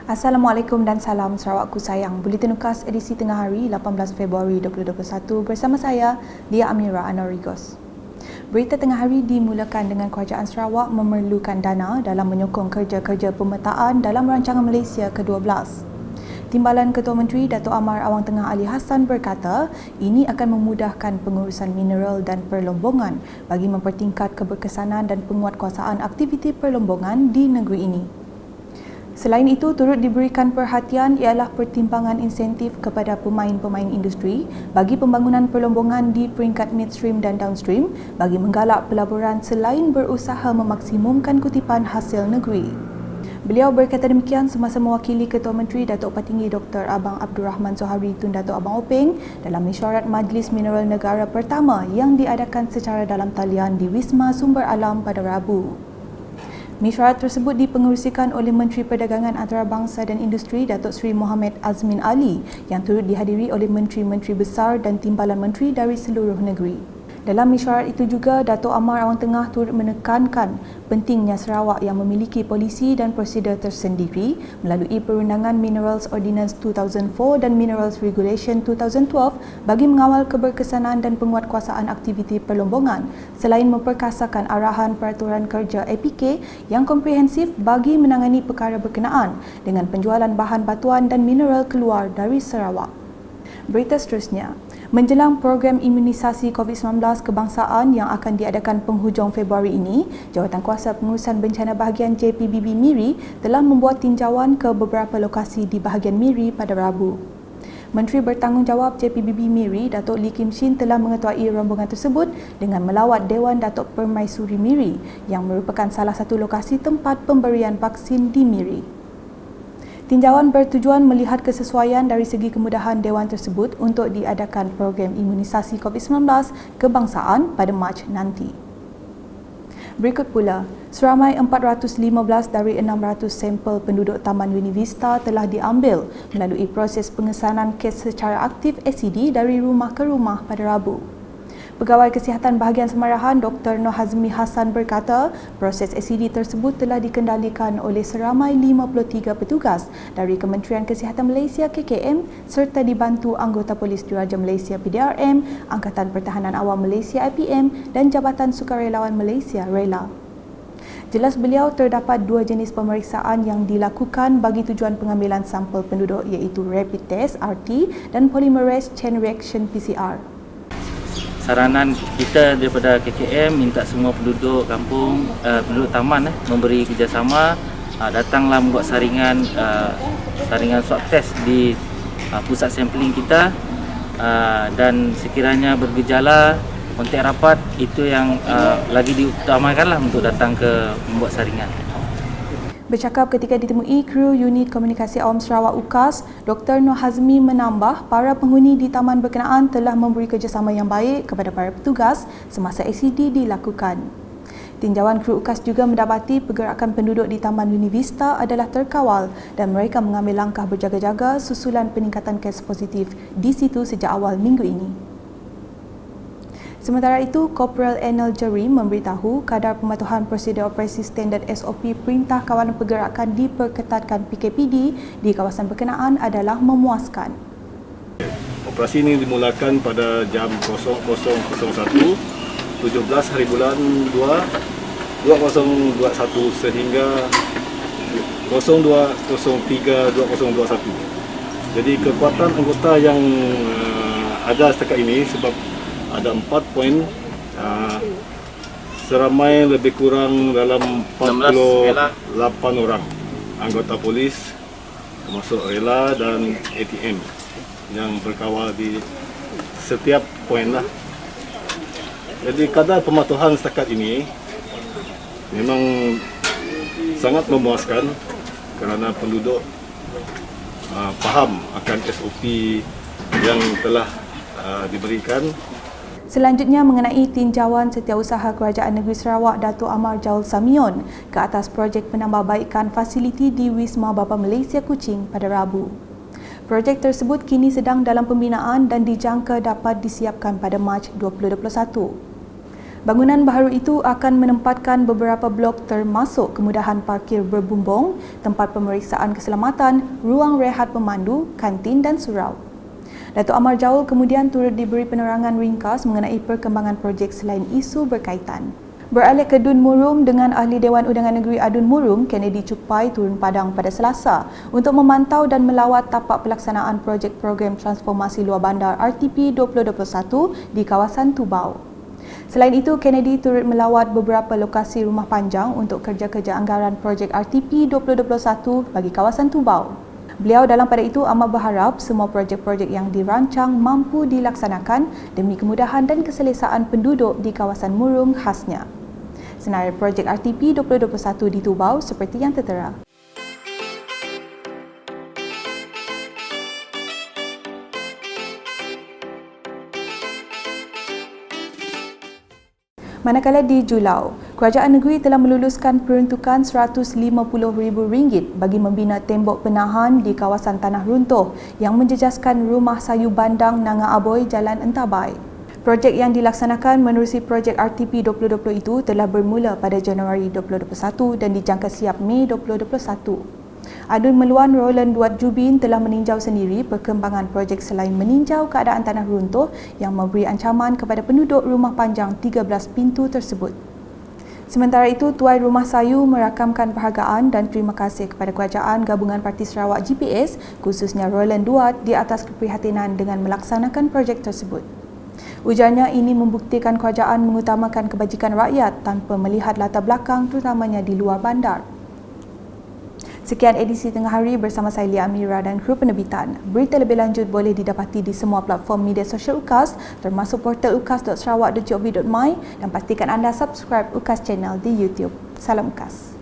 Assalamualaikum dan salam Sarawakku sayang. Buletin Ukas edisi tengah hari 18 Februari 2021 bersama saya, Dia Amira Anorigos. Berita tengah hari dimulakan dengan Kerajaan Sarawak memerlukan dana dalam menyokong kerja-kerja pemetaan dalam rancangan Malaysia ke-12. Timbalan Ketua Menteri Datuk Amar Awang Tengah Ali Hassan berkata, ini akan memudahkan pengurusan mineral dan perlombongan bagi mempertingkat keberkesanan dan penguatkuasaan aktiviti perlombongan di negeri ini. Selain itu, turut diberikan perhatian ialah pertimbangan insentif kepada pemain-pemain industri bagi pembangunan perlombongan di peringkat midstream dan downstream bagi menggalak pelaburan selain berusaha memaksimumkan kutipan hasil negeri. Beliau berkata demikian semasa mewakili Ketua Menteri Datuk Patinggi Dr. Abang Abdul Rahman Zohari Tun Datuk Abang Openg dalam mesyuarat Majlis Mineral Negara pertama yang diadakan secara dalam talian di Wisma Sumber Alam pada Rabu. Mesyuarat tersebut dipengerusikan oleh Menteri Perdagangan Antarabangsa dan Industri Datuk Seri Mohamed Azmin Ali yang turut dihadiri oleh menteri-menteri besar dan timbalan menteri dari seluruh negeri. Dalam mesyuarat itu juga, Datuk Amar Awang Tengah turut menekankan pentingnya Sarawak yang memiliki polisi dan prosedur tersendiri melalui Perundangan Minerals Ordinance 2004 dan Minerals Regulation 2012 bagi mengawal keberkesanan dan penguatkuasaan aktiviti perlombongan selain memperkasakan arahan peraturan kerja APK yang komprehensif bagi menangani perkara berkenaan dengan penjualan bahan batuan dan mineral keluar dari Sarawak. Berita seterusnya, menjelang program imunisasi COVID-19 kebangsaan yang akan diadakan penghujung Februari ini, Jawatankuasa Pengurusan Bencana Bahagian JPBB Miri telah membuat tinjauan ke beberapa lokasi di bahagian Miri pada Rabu. Menteri Bertanggungjawab JPBB Miri, Datuk Lee Kim Shin telah mengetuai rombongan tersebut dengan melawat Dewan Datuk Permaisuri Miri yang merupakan salah satu lokasi tempat pemberian vaksin di Miri. Tinjauan bertujuan melihat kesesuaian dari segi kemudahan Dewan tersebut untuk diadakan program imunisasi COVID-19 kebangsaan pada Mac nanti. Berikut pula, seramai 415 dari 600 sampel penduduk Taman Univista telah diambil melalui proses pengesanan kes secara aktif ACD dari rumah ke rumah pada Rabu. Pegawai Kesihatan Bahagian Semarahan Dr. Noh Hazmi Hassan berkata, proses ACD tersebut telah dikendalikan oleh seramai 53 petugas dari Kementerian Kesihatan Malaysia KKM serta dibantu anggota Polis Diraja Malaysia PDRM, Angkatan Pertahanan Awam Malaysia IPM dan Jabatan Sukarelawan Malaysia RELA. Jelas beliau, terdapat dua jenis pemeriksaan yang dilakukan bagi tujuan pengambilan sampel penduduk iaitu Rapid Test RT dan Polymerase Chain Reaction PCR. Saranan kita daripada KKM minta semua penduduk kampung, penduduk taman memberi kerjasama, datanglah membuat saringan swab test di pusat sampling kita, dan sekiranya bergejala kontak rapat itu yang lagi diutamakanlah untuk datang ke membuat saringan. Bercakap ketika ditemui kru Unit Komunikasi Awam Sarawak UKAS, Dr. Noh Hazmi menambah para penghuni di taman berkenaan telah memberi kerjasama yang baik kepada para petugas semasa ACD dilakukan. Tinjauan kru UKAS juga mendapati pergerakan penduduk di Taman Univista adalah terkawal dan mereka mengambil langkah berjaga-jaga susulan peningkatan kes positif di situ sejak awal minggu ini. Sementara itu, Korporal Enel Jerim memberitahu kadar pematuhan prosedur operasi standard SOP Perintah Kawalan Pergerakan diperketatkan PKPD di kawasan berkenaan adalah memuaskan. Operasi ini dimulakan pada jam 00.01 17 hari bulan 2 2021 sehingga 02.03.2021. Jadi kekuatan anggota yang ada setakat ini sebab ada 4 poin, seramai lebih kurang dalam 48 orang anggota polis termasuk rela dan ATM yang berkawal di setiap poin lah. Jadi kadar pematuhan setakat ini memang sangat memuaskan kerana penduduk faham akan SOP yang telah diberikan. Selanjutnya mengenai tinjauan Setiausaha Kerajaan Negeri Sarawak Datuk Amar Jaul Samion ke atas projek penambahbaikan fasiliti di Wisma Bapa Malaysia Kuching pada Rabu. Projek tersebut kini sedang dalam pembinaan dan dijangka dapat disiapkan pada Mac 2021. Bangunan baharu itu akan menempatkan beberapa blok termasuk kemudahan parkir berbumbung, tempat pemeriksaan keselamatan, ruang rehat pemandu, kantin dan surau. Datuk Amar Jaul kemudian turut diberi penerangan ringkas mengenai perkembangan projek selain isu berkaitan. Beralih ke Dun Murum dengan Ahli Dewan Undangan Negeri Adun Murum, Kennedy Cupai turun padang pada Selasa untuk memantau dan melawat tapak pelaksanaan projek program transformasi luar bandar RTP 2021 di kawasan Tubau. Selain itu, Kennedy turut melawat beberapa lokasi rumah panjang untuk kerja-kerja anggaran projek RTP 2021 bagi kawasan Tubau. Beliau dalam pada itu amat berharap semua projek-projek yang dirancang mampu dilaksanakan demi kemudahan dan keselesaan penduduk di kawasan Murum khasnya. Senarai projek RTP 2021 di Tubau seperti yang tertera. Manakala di Julau, kerajaan negeri telah meluluskan peruntukan RM150,000 bagi membina tembok penahan di kawasan tanah runtuh yang menjejaskan rumah sayu bandang Nanga Aboy, Jalan Entabai. Projek yang dilaksanakan menerusi projek RTP 2020 itu telah bermula pada Januari 2021 dan dijangka siap Mei 2021. Adun Meluan Roland Duat Jubin telah meninjau sendiri perkembangan projek selain meninjau keadaan tanah runtuh yang memberi ancaman kepada penduduk rumah panjang 13 pintu tersebut. Sementara itu, Tuai Rumah Sayu merakamkan penghargaan dan terima kasih kepada Kerajaan Gabungan Parti Sarawak GPS, khususnya Roland Duat di atas keprihatinan dengan melaksanakan projek tersebut. Ujarnya ini membuktikan kerajaan mengutamakan kebajikan rakyat tanpa melihat latar belakang terutamanya di luar bandar. Sekian edisi Tengah Hari bersama saya Lia Amira dan kru penerbitan. Berita lebih lanjut boleh didapati di semua platform media sosial UKAS termasuk portal ukas.sarawak.gov.my dan pastikan anda subscribe UKAS Channel di YouTube. Salam UKAS.